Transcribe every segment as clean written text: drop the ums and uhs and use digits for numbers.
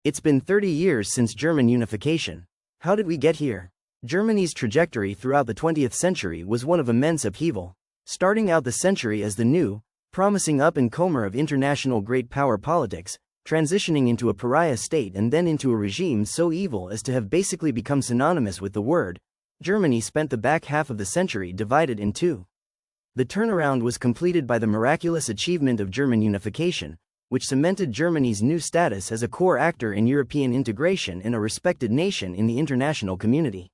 It's been 30 years since German unification. How did we get here? Germany's trajectory throughout the 20th century was one of immense upheaval. Starting out the century as the new, promising up-and-comer of international great power politics, transitioning into a pariah state and then into a regime so evil as to have basically become synonymous with the word, Germany spent the back half of the century divided in two. The turnaround was completed by the miraculous achievement of German unification, which cemented Germany's new status as a core actor in European integration and a respected nation in the international community.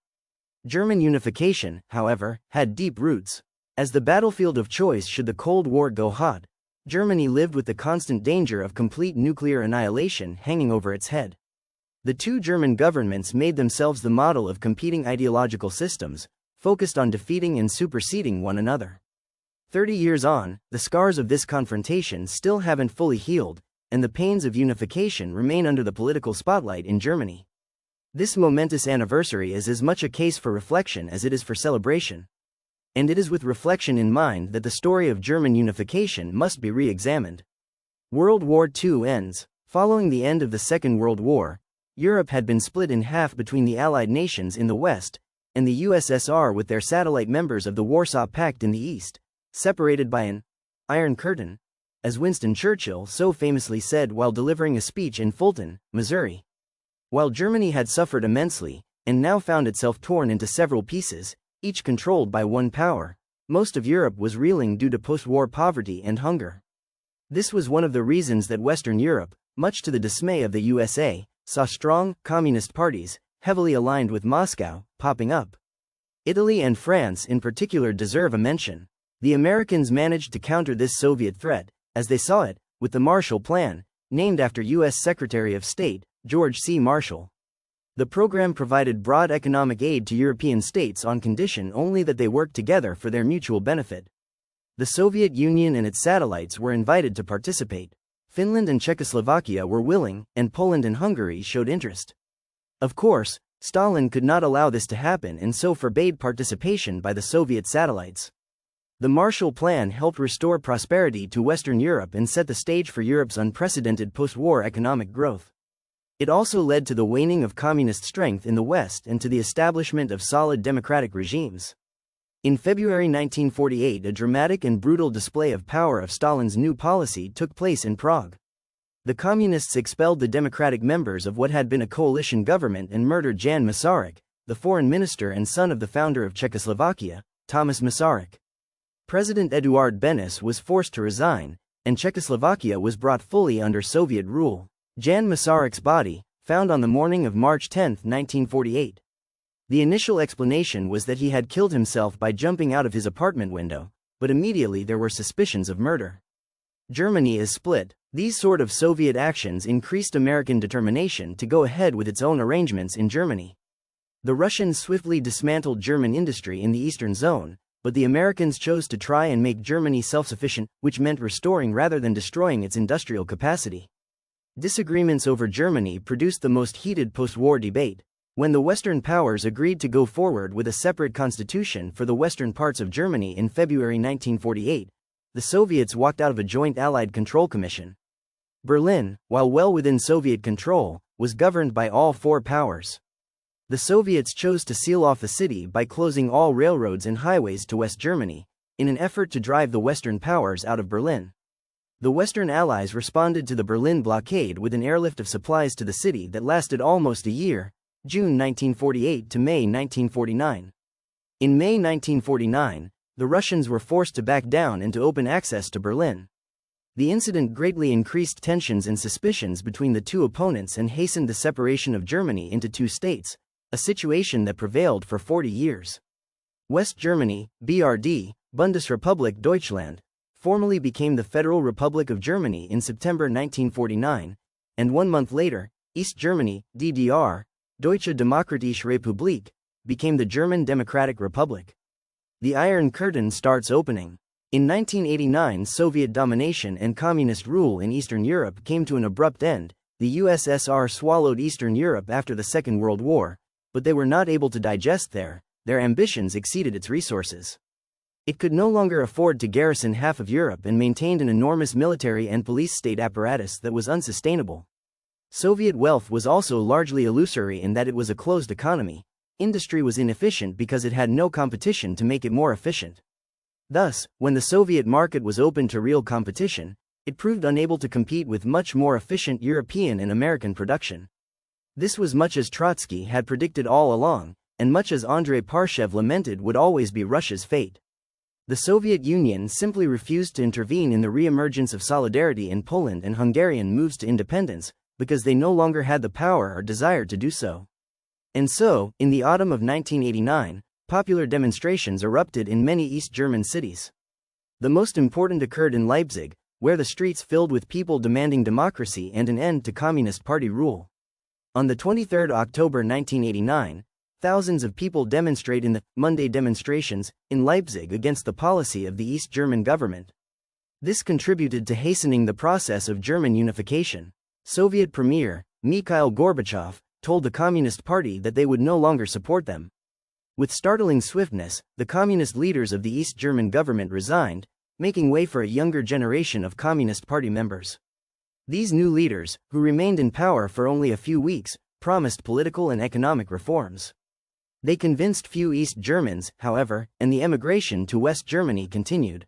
German unification, however, had deep roots. As the battlefield of choice should the Cold War go hot, Germany lived with the constant danger of complete nuclear annihilation hanging over its head. The two German governments made themselves the model of competing ideological systems, focused on defeating and superseding one another. 30 years on, the scars of this confrontation still haven't fully healed, and the pains of unification remain under the political spotlight in Germany. This momentous anniversary is as much a case for reflection as it is for celebration. And it is with reflection in mind that the story of German unification must be re-examined. World War II ends. Following the end of the Second World War, Europe had been split in half between the Allied nations in the West and the USSR with their satellite members of the Warsaw Pact in the East, separated by an Iron Curtain, as Winston Churchill so famously said while delivering a speech in Fulton, Missouri. While Germany had suffered immensely, and now found itself torn into several pieces, each controlled by one power, most of Europe was reeling due to post-war poverty and hunger. This was one of the reasons that Western Europe, much to the dismay of the USA, saw strong, communist parties, heavily aligned with Moscow, popping up. Italy and France in particular deserve a mention. The Americans managed to counter this Soviet threat, as they saw it, with the Marshall Plan, named after U.S. Secretary of State, George C. Marshall. The program provided broad economic aid to European states on condition only that they worked together for their mutual benefit. The Soviet Union and its satellites were invited to participate. Finland and Czechoslovakia were willing, and Poland and Hungary showed interest. Of course, Stalin could not allow this to happen and so forbade participation by the Soviet satellites. The Marshall Plan helped restore prosperity to Western Europe and set the stage for Europe's unprecedented post-war economic growth. It also led to the waning of communist strength in the West and to the establishment of solid democratic regimes. In February 1948, a dramatic and brutal display of power of Stalin's new policy took place in Prague. The Communists expelled the democratic members of what had been a coalition government and murdered Jan Masaryk, the foreign minister and son of the founder of Czechoslovakia, Thomas Masaryk. President Eduard Benes was forced to resign, and Czechoslovakia was brought fully under Soviet rule. Jan Masaryk's body, found on the morning of March 10, 1948. The initial explanation was that he had killed himself by jumping out of his apartment window, but immediately there were suspicions of murder. Germany is split. These sort of Soviet actions increased American determination to go ahead with its own arrangements in Germany. The Russians swiftly dismantled German industry in the Eastern Zone, but the Americans chose to try and make Germany self-sufficient, which meant restoring rather than destroying its industrial capacity. Disagreements over Germany produced the most heated post-war debate. When the Western powers agreed to go forward with a separate constitution for the western parts of Germany in February 1948, the Soviets walked out of a joint Allied control commission. Berlin, while well within Soviet control, was governed by all four powers. The Soviets chose to seal off the city by closing all railroads and highways to West Germany, in an effort to drive the Western powers out of Berlin. The Western Allies responded to the Berlin blockade with an airlift of supplies to the city that lasted almost a year, June 1948 to May 1949. In May 1949, the Russians were forced to back down and to open access to Berlin. The incident greatly increased tensions and suspicions between the two opponents and hastened the separation of Germany into two states, a situation that prevailed for 40 years. West Germany, BRD, Bundesrepublik Deutschland, formally became the Federal Republic of Germany in September 1949, and 1 month later, East Germany, DDR, Deutsche Demokratische Republik, became the German Democratic Republic. The Iron Curtain starts opening. In 1989, Soviet domination and communist rule in Eastern Europe came to an abrupt end. The USSR swallowed Eastern Europe after the Second World War, but they were not able to digest their ambitions exceeded its resources. It could no longer afford to garrison half of Europe and maintained an enormous military and police state apparatus that was unsustainable. Soviet wealth was also largely illusory in that it was a closed economy. Industry was inefficient because it had no competition to make it more efficient. Thus, when the Soviet market was open to real competition, it proved unable to compete with much more efficient European and American production. This was much as Trotsky had predicted all along, and much as Andrei Parshev lamented would always be Russia's fate. The Soviet Union simply refused to intervene in the re-emergence of solidarity in Poland and Hungarian moves to independence, because they no longer had the power or desire to do so. And so, in the autumn of 1989, popular demonstrations erupted in many East German cities. The most important occurred in Leipzig, where the streets filled with people demanding democracy and an end to Communist Party rule. On the 23rd October 1989, thousands of people demonstrate in the Monday demonstrations in Leipzig against the policy of the East German government. This contributed to hastening the process of German unification. Soviet Premier Mikhail Gorbachev told the Communist Party that they would no longer support them. With startling swiftness, the communist leaders of the East German government resigned, making way for a younger generation of Communist Party members. These new leaders, who remained in power for only a few weeks, promised political and economic reforms. They convinced few East Germans, however, and the emigration to West Germany continued.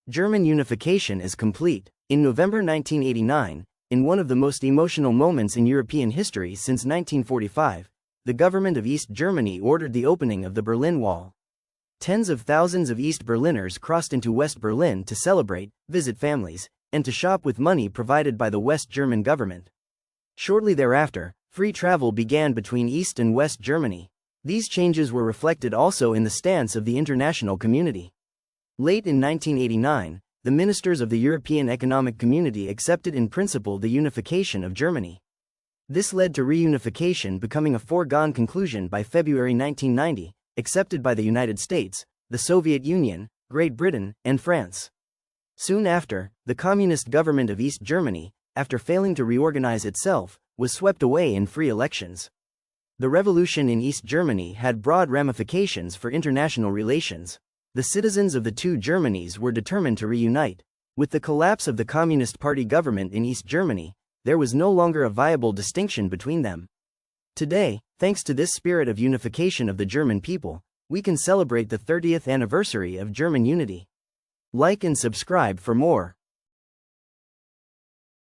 German unification is complete. In November 1989, in one of the most emotional moments in European history since 1945, the government of East Germany ordered the opening of the Berlin Wall. Tens of thousands of East Berliners crossed into West Berlin to celebrate, visit families, and to shop with money provided by the West German government. Shortly thereafter, free travel began between East and West Germany. These changes were reflected also in the stance of the international community. Late in 1989, the ministers of the European Economic Community accepted in principle the unification of Germany. This led to reunification becoming a foregone conclusion by February 1990, accepted by the United States, the Soviet Union, Great Britain, and France. Soon after, the communist government of East Germany, after failing to reorganize itself, was swept away in free elections. The revolution in East Germany had broad ramifications for international relations. The citizens of the two Germanys were determined to reunite. With the collapse of the Communist Party government in East Germany, there was no longer a viable distinction between them. Today, thanks to this spirit of unification of the German people, we can celebrate the 30th anniversary of German unity. Like and subscribe for more.